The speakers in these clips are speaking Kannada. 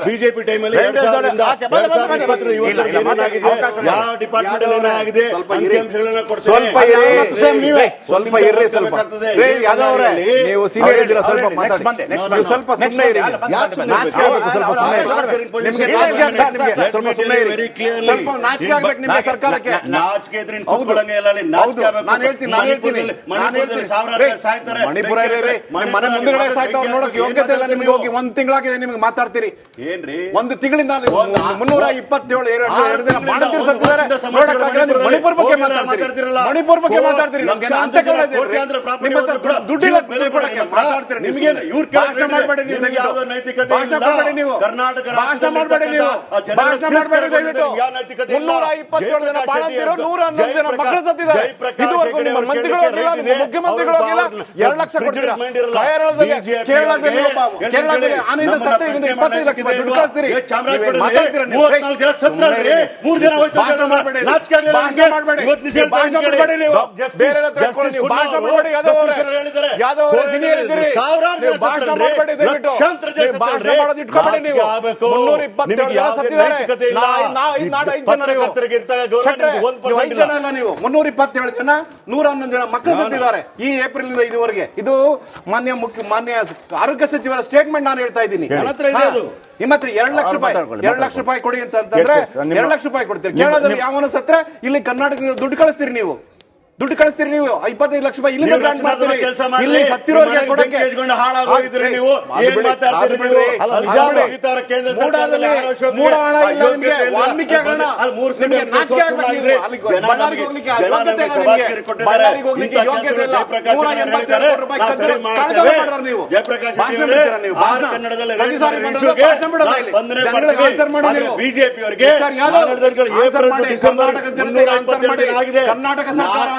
ಬಿಜೆಪಿ ಟೈಮಲ್ಲಿ ಯಾವ ಡಿಪಾರ್ಟ್ಮೆಂಟ್ ಏನಾಗಿದೆ ಅಂಕಿಅಂಶಗಳನ್ನ ಕೊಡ್ತಾರೆ. ಸ್ವಲ್ಪ ಇರ್ರಿ, ನೀವು ಸೀನಿಯರ್ ಇದ್ದೀರಾ, ಸ್ವಲ್ಪ ಮಾತಾಡಿ. ನೀವು ಸ್ವಲ್ಪ ಸುಮ್ಮನೆ ಇರಿ, ನಾಚಿಕೆ ಆಗಬೇಕು, ಸ್ವಲ್ಪ ಸುಮ್ಮನೆ ಇರಿ. ನಿಮಗೆ ನಾಚಿಕೆ ಆಗ್ಬೇಕು, ಸ್ವಲ್ಪ ಸುಮ್ಮನೆ ಇರಿ. ಸ್ವಲ್ಪ ನಾಚಿಕೆ ಆಗ್ಬೇಕು ನಿಮಗೆ ಸರ್ಕಾರಕ್ಕೆ. ನಾಚಿಕೆ ಇದ್ರೆ ಕೂತ್ಕೊಳ್ಳಂಗೆ ಇಲ್ಲ ಅಲ್ಲಿ. ನಾಚಿಕೆ ಆಗಬೇಕು. ನಾನು ಹೇಳ್ತೀನಿ ಸಾವಿರಾರು ಸಾಯ್ತಾರೆ. ಮಣಿಪುರ ಮನೆ ಮುಂದೆ ಸಾಯ್ತಾವ್ ನೋಡಕ್ ಯೋಗ್ಯತೆ ಇಲ್ಲ ನಿಮ್ಗೆ. ಹೋಗಿ ಒಂದ್ ತಿಂಗಳಾಗಿದೆ ನಿಮ್ಗೆ ಮಾತಾಡ್ತೀರಿ ಏನ್ರಿ? ಒಂದು ತಿಂಗಳಿಂದ 327 2 ದಿನ ಮಾಡ್ತೀರಿ ಸತ್ತಿದ್ದಾರೆ. ಮಣಿಪುರ ಬಗ್ಗೆ ಮಾತಾಡ್ತೀರಿ, ಮಣಿಪುರ ಬಗ್ಗೆ ಮಾತಾಡ್ತೀರಿ. ನಮ್ಗೆ ನಿಮ್ಮ ಹತ್ರ ದುಡ್ಡಿಲ್ಲ ಮಾತಾಡ್ತೀರಿ. ನಿಮ್ಗೆ ಭಾಷಣ ಮಾಡಬೇಡಿ ನೀವು, ಭಾಷಣ ಮಾಡಬೇಡಿ ನೀವು, ಭಾಷಣ ಮಾಡಬೇಡಿ ನೀವು, ಭಾಷಣ ಮಾಡಬೇಡಿ ದಯವಿಟ್ಟು. 327 ಜನ ಬಾಣಂತಿರು, 111 ಜನ ಮಕ್ಕಳು ಸತ್ತಿದ್ದಾರೆ. ಇದುವರೆಗೂ ನಿಮ್ಮ ಮಂತ್ರಿಗಳು ಹೋಗಿಲ್ಲ, ಮುಖ್ಯಮಂತ್ರಿಗಳು ಹೋಗಿಲ್ಲ. 2 ಲಕ್ಷ ಕೊಡ್ತೀರಾ ಕೇರಳದಲ್ಲಿ ಆನೆಯಿಂದ ಸತ್ತ 25 ಲಕ್ಷ ದುಡ್ಡು ಕಳಿಸ್ತೀರಿ. ಮಾತಾಡ್ತೀರಾ ನೀವು? ಭಾಷಣ ಮಾಡಬೇಡಿ, ಬೇರೆ ಯಾದವ್ ಅವರೇ ಸೀನಿಯರ್ ಇದ್ದೀರಿ, ಭಾಷಣ ಮಾಡಬೇಡಿ ದಯವಿಟ್ಟು. ಭಾಷಣ ಮಾಡೋದು ಇಟ್ಕೊಬೇಡಿ ನೀವು. 327 ಜನ ಸತ್ತಿದ್ದಾರೆ. 5 ಜನ ಇಲ್ಲ, ನೀವು 327 ಜನ, 111 ಜನ ಮಕ್ಕಳು ಸತ್ತಿದ್ದಾರೆ ಈ ಏಪ್ರಿಲ್ ನಿಂದ ಇದುವರೆಗೆ. ಇದು ಮಾನ್ಯ ಆರೋಗ್ಯ ಸಚಿವರ ಸ್ಟೇಟ್ಮೆಂಟ್ ನಾನು ಹೇಳ್ತಾ ಇದ್ದೀನಿ. ನಿಮ್ಮ ಹತ್ರ 2 ಲಕ್ಷ ರೂಪಾಯಿ, 2 ಲಕ್ಷ ರೂಪಾಯಿ ಕೊಡಿ ಅಂತಂದ್ರೆ 2 ಲಕ್ಷ ರೂಪಾಯಿ ಕೊಡ್ತೀರಿ. ಕೇರಳದಲ್ಲಿ ಯಾವನ ಸತ್ರ ಇಲ್ಲಿ ಕರ್ನಾಟಕದಿಂದ ದುಡ್ಡು ಕಳಿಸ್ತೀರಿ ನೀವು, 25 ಲಕ್ಷ ರೂಪಾಯಿ ಇಲ್ಲಿಂದ ಗ್ರಾಂಟ್ ಮಾಡ್ತೀರಿ. ಇಲ್ಲಿ ಸತ್ತಿರೋರಿಗೆ ಕೊಡಕ್ಕೆ ಮೂಡ ಹಣ ಇಲ್ಲ ನಿಮಗೆ. ವಾಲ್ಮೀಕಿ ಹಣ ನಿಮಗೆ ನಾಚಿಕೆ ಆಗಬೇಕು. ಬಳ್ಳಾರಿಗೆ ಹೋಗ್ಲಿಕ್ಕೆ ಬಳ್ಳಾರಿಗೆ ಹೋಗ್ಲಿಕ್ಕೆ ಯೋಗ್ಯತೆ ಇಲ್ಲ. 187 ರೂಪಾಯಿ ಕಳೆದ ಮಾಡ್ರ ನೀವು. ಭಾಷಣ ಬಿಡ್ತೀರಾ ನೀವು? ಪ್ರತಿ ಸಾರಿ ಭಾಷಣ ಬಿಡೋದ ಇಲ್ಲಿ. ಜನಗಳಿಗೆ ಆನ್ಸರ್ ಮಾಡಿ ನೀವು. ಬಿಜೆಪಿ ಅವರಿಗೆ ಕರ್ನಾಟಕ ಸರ್ಕಾರ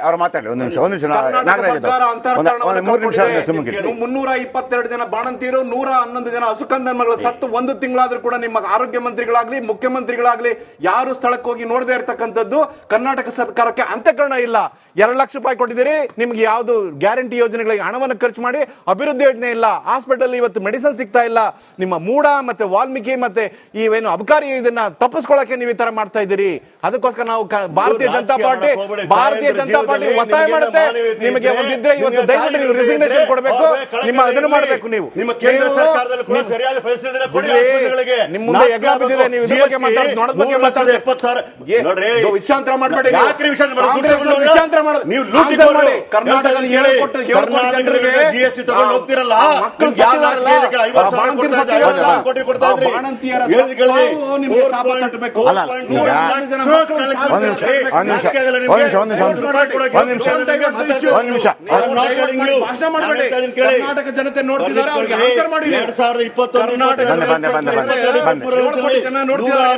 ಅವ್ರು ಮಾತಾಡಿ ಒಂದು ನಿಮಿಷ 322 ಜನ ಬಾಣಂತಿಯರು, 111 ಜನ ಹಸುಕಂದನ್ಮಗಳು ಸತ್ತು 1 ತಿಂಗಳಾದ್ರೂ ಕೂಡ ನಿಮ್ಮ ಆರೋಗ್ಯ ಮಂತ್ರಿಗಳಾಗ್ಲಿ ಮುಖ್ಯಮಂತ್ರಿಗಳಾಗ್ಲಿ ಯಾರು ಸ್ಥಳಕ್ಕೆ ಹೋಗಿ ನೋಡದೇ ಇರತಕ್ಕಂಥದ್ದು ಕರ್ನಾಟಕ ಸರ್ಕಾರಕ್ಕೆ ಅಂತಃಕರಣ ಇಲ್ಲ. 2 ಲಕ್ಷ ರೂಪಾಯಿ ಕೊಟ್ಟಿದ್ದೀರಿ, ನಿಮ್ಗೆ ಯಾವ್ದು ಗ್ಯಾರಂಟಿ ಯೋಜನೆಗಳಿಗೆ ಹಣವನ್ನು ಖರ್ಚು ಮಾಡಿ ಅಭಿವೃದ್ಧಿ ಯೋಜನೆ ಇಲ್ಲ. ಹಾಸ್ಪಿಟಲ್ ಇವತ್ತು ಮೆಡಿಸಿನ್ ಸಿಗ್ತಾ ಇಲ್ಲ. ನಿಮ್ಮ ಮೂಡ ಮತ್ತೆ ವಾಲ್ಮೀಕಿ ಮತ್ತೆ ಇವೇನು ಅಬಕಾರಿ ಇದನ್ನ ತಪ್ಪಿಸ್ಕೊಳ್ಳಕ್ಕೆ ನೀವು ಈ ತರ ಮಾಡ್ತಾ ಇದ್ದೀರಿ. ಅದಕ್ಕೋಸ್ಕರ ನಾವು ಭಾರತೀಯ ಜನತಾ ಪಾರ್ಟಿ ಒತ್ತಾಯ ಮಾಡುತ್ತೆ. ನಿಮಗೆ ಒಂದಿದ್ರೆ ಇವತ್ತು ದಯವಿಟ್ಟು ನೀವು ರಿಸಿಗ್ನೇಷನ್ ಕೊಡಬೇಕು, ನಿಮ್ಮ ಅದನ್ನು ಮಾಡಬೇಕು. ನೀವು ನಿಮ್ಮ ಕೇಂದ್ರ ಸರ್ಕಾರದಲ್ಲಿ ಕೂಡ ಸರಿಯಾದ ಫೆಸಿಲಿಟಿ ಕೊಡಿ ಹಾಸ್ಪಿಟಲ್ಗಳಿಗೆ. ನಿಮ್ಮ ಮುಂದೆ ಎಗ್ಲ ಬಿದ್ದಿದೆ, ನೀವು ಇದ್ರ ಬಗ್ಗೆ ಮಾತಾಡಿ, ನೋಡೋದ ಬಗ್ಗೆ ಮಾತಾಡಿ. 70,000 ನೋಡ್ರಿ, ವಿಷಾಂತರ ಮಾಡಬೇಡಿ. ವಿಷಾಂತರ ಮಾಡೋದು ನೀವು ಲೂಟಿ ಮಾಡಿ. ಕರ್ನಾಟಕದಲ್ಲಿ 7 ಕೋಟಿ ಜನರಿಗೆ ಜಿಎಸ್ಟಿ ತಗೊಂಡು ಹೋಗ್ತಿರಲ್ಲ, ಮಕ್ಕಳು ಸತ್ತಿದಾರಲ್ಲ, 50 ಕೋಟಿ ಕೊಡ್ತಾ ಇದ್ರಿ. ಬಾಣಂತಿಯರ ನಿಮಗೆ ಶಾಪ ತಟ್ಟಬೇಕು. ಕರ್ನಾಟಕ ಜನತೆ ನೋಡ್ತಿದ್ದಾರೆ, ಅವ್ರಿಗೆ ಆನ್ಸರ್ ಮಾಡಿ. 2021 ಜನ ನೋಡ್ತಿದ್ದಾರೆ.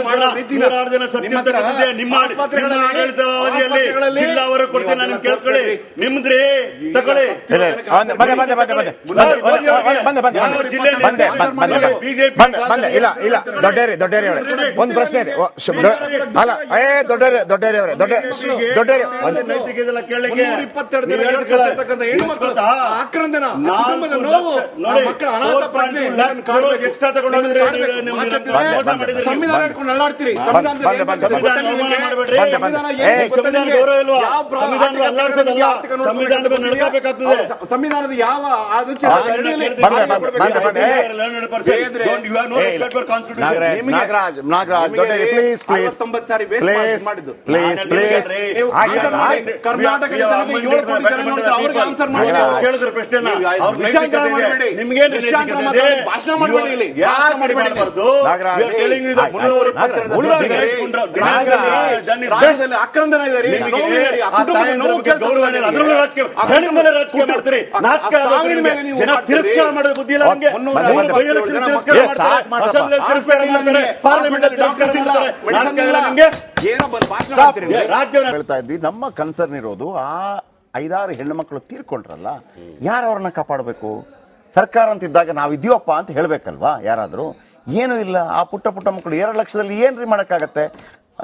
ನಿಮ್ಮ ಆಸ್ಪತ್ರೆಗಳಲ್ಲಿ ಅವರು ಕೊಡ್ತೀನಿ, ನಾನು ಕೇಳ್ಕೊಳ್ಳಿ. ನಿಮ್ದ್ರಿ ತಗೊಳ್ಳಿ. ಇಲ್ಲ ದೊಡ್ಡೇರಿ ಒಂದು ಪ್ರಶ್ನೆ ಇದೆ. ಅಲ್ಲ ದೊಡ್ಡೇರಿ ಅವರೇ ಸಂವಿಧಾನ ಇಟ್ಕೊಂಡು ಅಲ್ಲಾಡ್ತೀರಿ. ಸಂವಿಧಾನದ ಯಾವ ಕರ್ನಾಟಕ ಭಾಷಣ ಮಾಡಬೇಡಿ. ಆಕ್ರಂದನ ಇದೆ. ತಿರಸ್ಕಾರ ಮಾಡೋದು ಬುದ್ಧಿ ಇಲ್ಲ ನಿಮಗೆ. ಹೇಳ್ತಾ ಇದ್ವಿ. ನಮ್ಮ ಕನ್ಸರ್ನ್ ಇರೋದು ಆ 5-6 ಹೆಣ್ಣು ಮಕ್ಕಳು ತೀರ್ಕೊಂಡ್ರಲ್ಲ, ಯಾರು ಅವ್ರನ್ನ ಕಾಪಾಡಬೇಕು? ಸರ್ಕಾರ ಅಂತಿದ್ದಾಗ ನಾವು ಇದೀವಪ್ಪ ಅಂತ ಹೇಳ್ಬೇಕಲ್ವಾ ಯಾರಾದರೂ? ಏನೂ ಇಲ್ಲ. ಆ ಪುಟ್ಟ ಮಕ್ಕಳು 2 ಲಕ್ಷದಲ್ಲಿ ಏನ್ರಿ ಮಾಡೋಕ್ಕಾಗತ್ತೆ?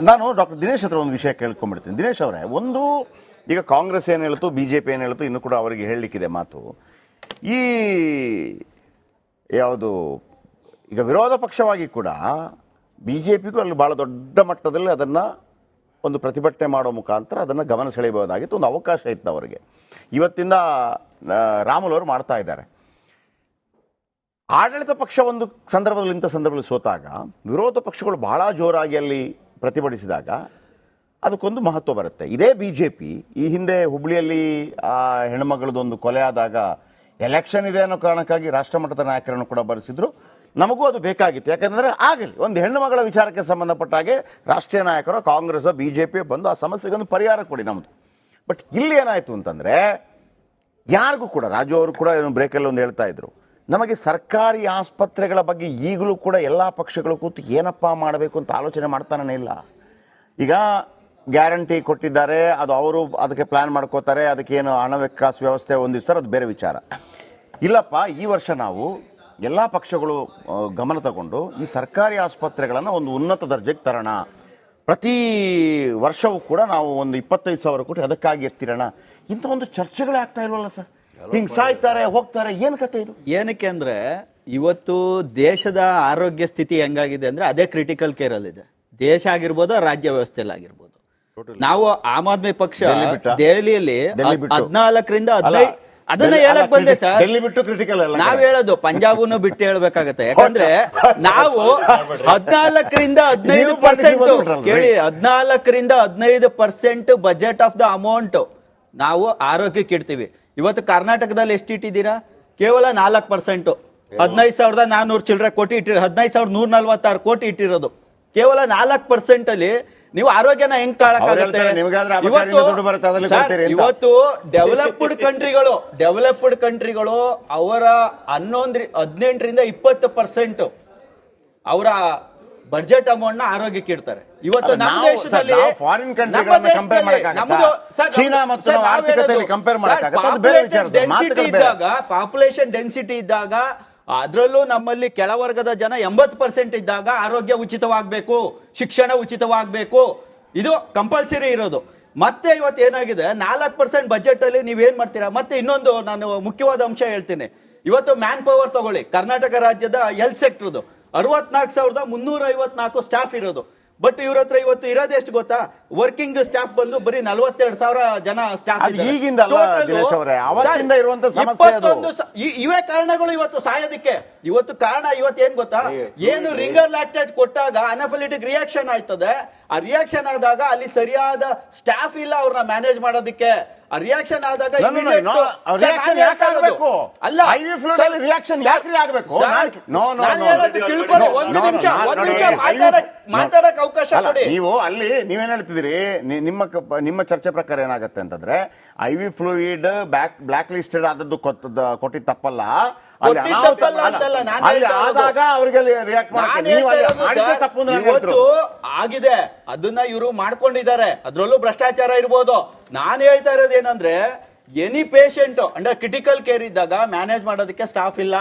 ನಾನು ಡಾಕ್ಟರ್ ದಿನೇಶ್ ಹತ್ರ ಒಂದು ವಿಷಯ ಕೇಳ್ಕೊಂಡ್ಬಿಡ್ತೀನಿ. ದಿನೇಶ್ ಅವರೇ, ಒಂದು ಈಗ ಕಾಂಗ್ರೆಸ್ ಏನು ಹೇಳ್ತು, BJP ಏನು ಹೇಳ್ತು, ಇನ್ನೂ ಕೂಡ ಅವರಿಗೆ ಹೇಳಲಿಕ್ಕಿದೆ ಮಾತು. ಈ ಯಾವುದು ಈಗ ವಿರೋಧ ಪಕ್ಷವಾಗಿ ಕೂಡ BJPಗೂ ಅಲ್ಲಿ ಭಾಳ ದೊಡ್ಡ ಮಟ್ಟದಲ್ಲಿ ಅದನ್ನು ಒಂದು ಪ್ರತಿಭಟನೆ ಮಾಡೋ ಮುಖಾಂತರ ಅದನ್ನು ಗಮನ ಸೆಳೆಯಬಹುದಾಗಿತ್ತು, ಒಂದು ಅವಕಾಶ ಇತ್ತು ಅವರಿಗೆ. ಇವತ್ತಿಂದ ರಾಮುಲು ಅವರು ಮಾಡ್ತಾ ಇದ್ದಾರೆ. ಆಡಳಿತ ಪಕ್ಷ ಒಂದು ಸಂದರ್ಭದಲ್ಲಿ ಇಂಥ ಸಂದರ್ಭದಲ್ಲಿ ಸೋತಾಗ ವಿರೋಧ ಪಕ್ಷಗಳು ಬಹಳ ಜೋರಾಗಿ ಅಲ್ಲಿ ಪ್ರತಿಭಟಿಸಿದಾಗ ಅದಕ್ಕೊಂದು ಮಹತ್ವ ಬರುತ್ತೆ. ಇದೇ BJP ಈ ಹಿಂದೆ ಹುಬ್ಳಿಯಲ್ಲಿ ಆ ಹೆಣ್ಮಗಳದೊಂದು ಕೊಲೆ ಆದಾಗ ಎಲೆಕ್ಷನ್ ಇದೆ ಅನ್ನೋ ಕಾರಣಕ್ಕಾಗಿ ರಾಷ್ಟ್ರಮಟ್ಟದ ನಾಯಕರನ್ನು ಕೂಡ ಬರೆಸಿದ್ರು. ನಮಗೂ ಅದು ಬೇಕಾಗಿತ್ತು, ಯಾಕಂದರೆ ಆಗಲಿ ಒಂದು ಹೆಣ್ಣು ಮಗಳ ವಿಚಾರಕ್ಕೆ ಸಂಬಂಧಪಟ್ಟ ಹಾಗೆ ರಾಷ್ಟ್ರೀಯ ನಾಯಕರು ಕಾಂಗ್ರೆಸ್ BJP ಬಂದು ಆ ಸಮಸ್ಯೆಗೆ ಒಂದು ಪರಿಹಾರ ಕೊಡಿ ನಮ್ಮದು. ಬಟ್ ಇಲ್ಲಿ ಏನಾಯಿತು ಅಂತಂದರೆ ಯಾರಿಗೂ ಕೂಡ ರಾಜು ಅವರು ಕೂಡ ಏನು ಬ್ರೇಕಲ್ಲಿ ಒಂದು ಹೇಳ್ತಾ ಇದ್ರು, ನಮಗೆ ಸರ್ಕಾರಿ ಆಸ್ಪತ್ರೆಗಳ ಬಗ್ಗೆ ಈಗಲೂ ಕೂಡ ಎಲ್ಲ ಪಕ್ಷಗಳು ಕೂತು ಏನಪ್ಪ ಮಾಡಬೇಕು ಅಂತ ಆಲೋಚನೆ ಮಾಡ್ತಾನೇ ಇಲ್ಲ. ಈಗ ಗ್ಯಾರಂಟಿ ಕೊಟ್ಟಿದ್ದಾರೆ, ಅದು ಅವರು ಅದಕ್ಕೆ ಪ್ಲ್ಯಾನ್ ಮಾಡ್ಕೋತಾರೆ, ಅದಕ್ಕೇನು ಹಣ ವಿಕಾಸ ವ್ಯವಸ್ಥೆ ಹೊಂದಿಸ್ತಾರೆ, ಅದು ಬೇರೆ ವಿಚಾರ. ಇಲ್ಲಪ್ಪ ಈ ವರ್ಷ ನಾವು ಎಲ್ಲ ಪಕ್ಷಗಳು ಗಮನ ತಗೊಂಡು ಈ ಸರ್ಕಾರಿ ಆಸ್ಪತ್ರೆಗಳನ್ನು ಒಂದು ಉನ್ನತ ದರ್ಜೆಗೆ ತರೋಣ, ಪ್ರತಿ ವರ್ಷವೂ ಕೂಡ ನಾವು ಒಂದು 25,000 ಕೋಟಿ ಅದಕ್ಕಾಗಿ ಎತ್ತಿರೋಣ. ಇಂಥ ಒಂದು ಚರ್ಚೆಗಳೇ ಆಗ್ತಾ ಇಲ್ವಲ್ಲ ಸರ್? ಹಿಂಗೆ ಸಾಯ್ತಾರೆ ಹೋಗ್ತಾರೆ, ಏನು ಕತೆ ಇದು? ಏನಕ್ಕೆ ಅಂದ್ರೆ ಇವತ್ತು ದೇಶದ ಆರೋಗ್ಯ ಸ್ಥಿತಿ ಹೆಂಗಾಗಿದೆ ಅಂದ್ರೆ ಅದೇ ಕ್ರಿಟಿಕಲ್ ಕೇರ್ ಅಲ್ಲಿ ಇದೆ. ದೇಶ ಆಗಿರ್ಬೋದು, ರಾಜ್ಯ ವ್ಯವಸ್ಥೆಯಲ್ಲಿ ಆಗಿರ್ಬೋದು. ನಾವು ಆಮ್ ಆದ್ಮಿ ಪಕ್ಷ ದೆಹಲಿಯಲ್ಲಿ 14ರಿಂದ 15 ಅದನ್ನ ಹೇಳಕ್ ಬಂದೆ ಸರ್. ಡೆಲ್ಲಿ ಬಿಟ್ಟು ಕ್ರಿಟಿಕಲ್ ಅಲ್ಲ ನಾವ್ ಹೇಳೋದು, ಪಂಜಾಬ್ನು ಬಿಟ್ಟು ಹೇಳ್ಬೇಕಾಗತ್ತೆ. ಯಾಕಂದ್ರೆ ನಾವು 14ರಿಂದ 15% ಕೇಳಿ, 14ರಿಂದ 15% ಬಜೆಟ್ ಆಫ್ ದ ಅಮೌಂಟ್ ನಾವು ಆರೋಗ್ಯಕ್ಕೆ ಇಡ್ತೀವಿ. ಇವತ್ತು ಕರ್ನಾಟಕದಲ್ಲಿ ಎಷ್ಟು ಇಟ್ಟಿದ್ದೀರಾ? ಕೇವಲ 4%. 15,400 ಚಿಲ್ಲರೆ ಕೋಟಿ ಇಟ್ಟಿರೋ, 15,146 ಕೋಟಿ ಇಟ್ಟಿರೋದು ಕೇವಲ 4% ಅಲ್ಲಿ ನೀವು ಆರೋಗ್ಯನ ಹೆಂಗ್ ಕಾಳಕ್ಕಾಗುತ್ತೆ? ಇವತ್ತು ಡೆವಲಪ್ಡ್ ಕಂಟ್ರಿಗಳು ಅವರ 18ರಿಂದ 20% ಅವರ ಬಜೆಟ್ ಅಮೌಂಟ್ ನ ಆರೋಗ್ಯಕ್ಕೆ ಇಡ್ತಾರೆ. ಇವತ್ತು ನಮ್ಮ ದೇಶದಲ್ಲಿ ಫಾರಿನ್ ಕಂಟ್ರಿಗಳನ್ನ ಕಂಪೇರ್ ಮಾಡಕ್ಕಾಗತ್ತಾ? ಚೀನಾ ಮತ್ತು ಆರ್ಥಿಕತೆಯಲ್ಲಿ ಕಂಪೇರ್ ಮಾಡಕ್ಕಾಗತ್ತಾ? ಅದು ಬೇರೆ ವಿಚಾರ. ಪಾಪ್ಯುಲೇಷನ್ ಡೆನ್ಸಿಟಿ ಇದ್ದಾಗ, ಅದರಲ್ಲೂ ನಮ್ಮಲ್ಲಿ ಕೆಳವರ್ಗದ ಜನ 80% ಇದ್ದಾಗ ಆರೋಗ್ಯ ಉಚಿತವಾಗಬೇಕು, ಶಿಕ್ಷಣ ಉಚಿತವಾಗಬೇಕು, ಇದು ಕಂಪಲ್ಸರಿ ಇರೋದು. ಮತ್ತೆ ಇವತ್ತು ಏನಾಗಿದೆ, 4% ಬಜೆಟ್ ಅಲ್ಲಿ ನೀವೇನ್ ಮಾಡ್ತೀರಾ? ಮತ್ತೆ ಇನ್ನೊಂದು ನಾನು ಮುಖ್ಯವಾದ ಅಂಶ ಹೇಳ್ತೀನಿ. ಇವತ್ತು ಮ್ಯಾನ್ ಪವರ್ ತಗೊಳ್ಳಿ, ಕರ್ನಾಟಕ ರಾಜ್ಯದ ಹೆಲ್ತ್ ಸೆಕ್ಟರ್ದು 64,354 ಸ್ಟಾಫ್ ಇರೋದು. ಬಟ್ ಇವ್ರ ಹತ್ರ ಇವತ್ತು ಇರೋದು ಎಷ್ಟು ಗೊತ್ತಾ? ವರ್ಕಿಂಗ್ ಸ್ಟಾಫ್ ಬಂದು ಬರೀ 42,000 ಜನ ಸ್ಟಾಫ್. ಈಗಿಂದ ಇವೇ ಕಾರಣಗಳು ಇವತ್ತು ಸಾಯೋದಕ್ಕೆ. ಇವತ್ತು ಕಾರಣ ಇವತ್ತು ಏನ್ ಗೊತ್ತಾ? ಏನು ರಿಂಗರ್ ಲ್ಯಾಕ್ಟೇಟ್ ಕೊಟ್ಟಾಗ ಅನಫಿಲಿಟಿಕ್ ರಿಯಾಕ್ಷನ್ ಆಯ್ತದೆ. ಆ ರಿಯಾಕ್ಷನ್ ಆದಾಗ ಅಲ್ಲಿ ಸರಿಯಾದ ಸ್ಟಾಫ್ ಇಲ್ಲ ಅವ್ರನ್ನ ಮ್ಯಾನೇಜ್ ಮಾಡೋದಕ್ಕೆ. ಆ ರಿಯಾಕ್ಷನ್ ಆದಾಗ ಮಾತಾಡಕ್ ಅವಕಾಶ ಕೊಡಿ. ನೀವು ಅಲ್ಲಿ ನೀವೇನ್ ಹೇಳ್ತಿದ್ದೀರಿ, ನಿಮ್ಮ ಚರ್ಚೆ ಪ್ರಕಾರ ಏನಾಗುತ್ತೆ ಅಂತಂದ್ರೆ IV ಫ್ಲೂಯಿಡ್ ಬ್ಲಾಕ್ ಲಿಸ್ಟೆಡ್ ಆದದ್ದು ಕೊಟ್ಟಿದ್ ತಪ್ಪಲ್ಲ, ಆದಾಗ ಅವ್ರಿಗೆ ರಿಯಾಕ್ಟ್ ಇವತ್ತು ಆಗಿದೆ, ಅದನ್ನ ಇವರು ಮಾಡ್ಕೊಂಡಿದ್ದಾರೆ. ಅದ್ರಲ್ಲೂ ಭ್ರಷ್ಟಾಚಾರ ಇರ್ಬೋದು. ನಾನು ಹೇಳ್ತಾ ಇರೋದೇನಂದ್ರೆ, any patient under critical care ಇದ್ದಾಗ ಮ್ಯಾನೇಜ್ ಮಾಡೋದಕ್ಕೆ ಸ್ಟಾಫ್ ಇಲ್ಲ.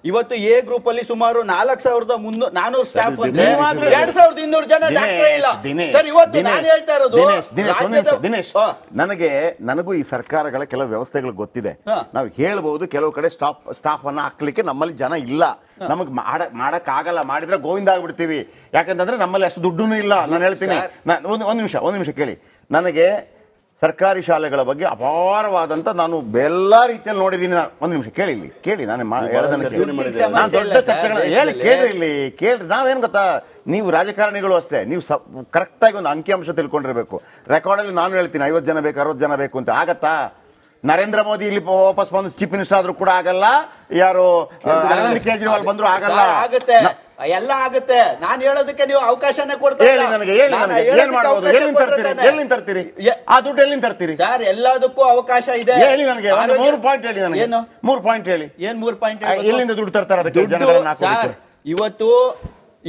ಇವತ್ತು ಎ ಗ್ರೂಪ್ ಅಲ್ಲಿ ಸುಮಾರು 4,400 ಸ್ಟಾಫ್, 2,200 ಜನ ಡಾಕ್ಟರ್ ಇಲ್ಲ ಸರ್. ಇವತ್ತು ನಾನು ಹೇಳ್ತಾ ಇರೋದು, ದಿನೇಶ್, ನನಗೂ ಈ ಸರ್ಕಾರಗಳ ಕೆಲವು ವ್ಯವಸ್ಥೆಗಳು ಗೊತ್ತಿದೆ. ನಾವು ಹೇಳ್ಬಹುದು, ಕೆಲವು ಕಡೆ ಸ್ಟಾಫ್ ಅನ್ನ ಹಾಕ್ಲಿಕ್ಕೆ ನಮ್ಮಲ್ಲಿ ಜನ ಇಲ್ಲ, ನಮಗ್ ಮಾಡಕ್ ಆಗಲ್ಲ, ಮಾಡಿದ್ರೆ ಗೋವಿಂದ ಆಗ್ಬಿಡ್ತೀವಿ. ಯಾಕಂತಂದ್ರೆ ನಮ್ಮಲ್ಲಿ ಅಷ್ಟು ದುಡ್ಡು ಇಲ್ಲ. ನಾನು ಹೇಳ್ತೀನಿ, ಒಂದ್ ನಿಮಿಷ ಕೇಳಿ. ನನಗೆ ಸರ್ಕಾರಿ ಶಾಲೆಗಳ ಬಗ್ಗೆ ಅಪಾರವಾದಂತ ನಾನು ಎಲ್ಲಾ ರೀತಿಯಲ್ಲಿ ನೋಡಿದ್ದೀನಿ. ಒಂದು ನಿಮಿಷ ಕೇಳಿ, ನಾನು ದೊಡ್ಡ ಚರ್ಚೆಗಳ ಕೇಳ್ರಿ. ನಾವೇನ್ ಗೊತ್ತಾ, ನೀವು ರಾಜಕಾರಣಿಗಳು ಅಷ್ಟೇ, ನೀವು ಕರೆಕ್ಟಾಗಿ ಒಂದು ಅಂಕಿಅಂಶ ತಿಳ್ಕೊಂಡಿರ್ಬೇಕು. ರೆಕಾರ್ಡಲ್ಲಿ ನಾನು ಹೇಳ್ತೀನಿ 50 ಜನ ಬೇಕು, 60 ಜನ ಬೇಕು ಅಂತ. ಆಗತ್ತಾ? ನರೇಂದ್ರ ಮೋದಿ ಇಲ್ಲಿ ವಾಪಸ್ ಬಂದು ಚೀಫ್ ಮಿನಿಸ್ಟರ್ ಆದ್ರೂ ಕೂಡ ಆಗಲ್ಲ, ಯಾರು ಅರವಿಂದ್ ಕೇಜ್ರಿವಾಲ್ ಬಂದ್ರು ಆಗಲ್ಲ. ಆಗುತ್ತೆ, ಎಲ್ಲ ಆಗುತ್ತೆ. ನಾನು ಹೇಳೋದಕ್ಕೆ ನೀವು ಅವಕಾಶನೇ ಕೊಡ್ತಾ ಇಲ್ಲ. ಎಲ್ಲಿಂದ ತರ್ತೀರಿ ಆ ದುಡ್ಡು? ಎಲ್ಲಿಂದ ತರ್ತೀರಿ ಸರ್? ಎಲ್ಲದಕ್ಕೂ ಅವಕಾಶ ಇದೆ. ಹೇಳಿ ನನಗೆ 3 ಪಾಯಿಂಟ್ ಹೇಳಿ. ನನಗೆ 3 ಪಾಯಿಂಟ್ ಹೇಳಿ. ಏನ್ 3 ಪಾಯಿಂಟ್? ಎಲ್ಲಿಂದ ದುಡ್ಡು ತರ್ತಾರೆ? ಸರ್,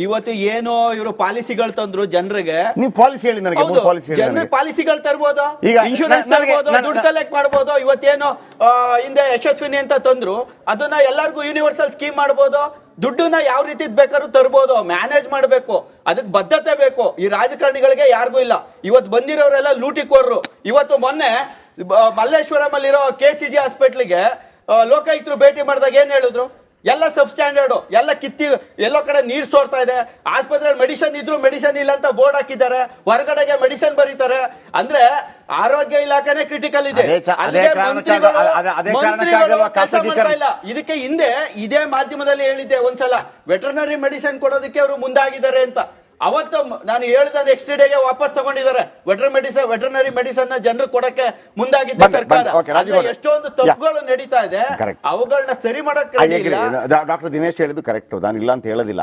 ಇವತ್ತು ಏನೋ ಇವರು ಪಾಲಿಸಿಗಳು ತಂದ್ರು ಜನರಿಗೆ. ನೀವು ಪಾಲಿಸಿ ಹೇಳಿ ನನಗೆ. ಜನರಿಗೆ ಪಾಲಿಸಿಗಳು ತರ್ಬೋದು, ಇನ್ಶೂರೆನ್ಸ್ ತರ್ಬೋದು, ದುಡ್ಡು ಕಲೆಕ್ಟ್ ಮಾಡ್ಬೋದು. ಇವತ್ತೇನು ಹಿಂದೆ ಯಶಸ್ವಿನಿ ಅಂತ ತಂದ್ರು, ಅದನ್ನ ಎಲ್ಲರಿಗೂ ಯೂನಿವರ್ಸಲ್ ಸ್ಕೀಮ್ ಮಾಡ್ಬೋದು. ದುಡ್ಡನ್ನ ಯಾವ ರೀತಿ ಬೇಕಾದ್ರೂ ತರ್ಬೋದು. ಮ್ಯಾನೇಜ್ ಮಾಡಬೇಕು, ಅದಕ್ಕೆ ಬದ್ಧತೆ ಬೇಕು. ಈ ರಾಜಕಾರಣಿಗಳಿಗೆ ಯಾರಿಗೂ ಇಲ್ಲ. ಇವತ್ತು ಬಂದಿರೋರೆಲ್ಲ ಲೂಟಿಕೋರ್ರು. ಇವತ್ತು ಮೊನ್ನೆ ಮಲ್ಲೇಶ್ವರಂ ಅಲ್ಲಿರೋ KCG ಹಾಸ್ಪಿಟ್ಲಿಗೆ ಲೋಕಾಯುಕ್ತರು ಭೇಟಿ ಮಾಡಿದಾಗ ಏನ್ ಹೇಳಿದ್ರು? ಎಲ್ಲ ಸಬ್ ಸ್ಟ್ಯಾಂಡರ್ಡ್, ಎಲ್ಲ ಕಿತ್ತಿ ಎಲ್ಲೋ ಕಡೆ ನೀರ್ ಸೋರ್ತಾ ಇದೆ. ಆಸ್ಪತ್ರೆ ಮೆಡಿಸಿನ್ ಇದ್ರು ಮೆಡಿಸಿನ್ ಇಲ್ಲ ಅಂತ ಬೋರ್ಡ್ ಹಾಕಿದ್ದಾರೆ, ಹೊರಗಡೆಗೆ ಮೆಡಿಸಿನ್ ಬರೀತಾರೆ. ಅಂದ್ರೆ ಆರೋಗ್ಯ ಇಲಾಖೆನೇ ಕ್ರಿಟಿಕಲ್ ಇದೆ. ಇದಕ್ಕೆ ಹಿಂದೆ ಇದೇ ಮಾಧ್ಯಮದಲ್ಲಿ ಹೇಳಿದ್ದೆ ಒಂದ್ಸಲ, ವೆಟರ್ನರಿ ಮೆಡಿಸಿನ್ ಕೊಡೋದಕ್ಕೆ ಅವರು ಮುಂದಾಗಿದ್ದಾರೆ ಅಂತ. ಅವತ್ತು ನಾನು ಹೇಳಿದ ನೆಕ್ಸ್ಟ್ ಡೇಗೆ ವಾಪಸ್ ತಗೊಂಡಿದ್ದಾರೆ. ವೆಟರ್ನರಿ ಮೆಡಿಸನ್ ಜನರು ಕೊಡಕ್ಕೆ ಮುಂದಾಗಿದ್ದ ಸರ್ಕಾರ. ಎಷ್ಟೊಂದು ತಪ್ಪುಗಳು ನಡೀತಾ ಇದೆ, ಅವುಗಳನ್ನ ಸರಿ ಮಾಡಕ್ ಡಾಕ್ಟರ್ ದಿನೇಶ್ ಹೇಳಿದ್ದು ಕರೆಕ್ಟ್, ನಾನು ಇಲ್ಲ ಅಂತ ಹೇಳೋದಿಲ್ಲ.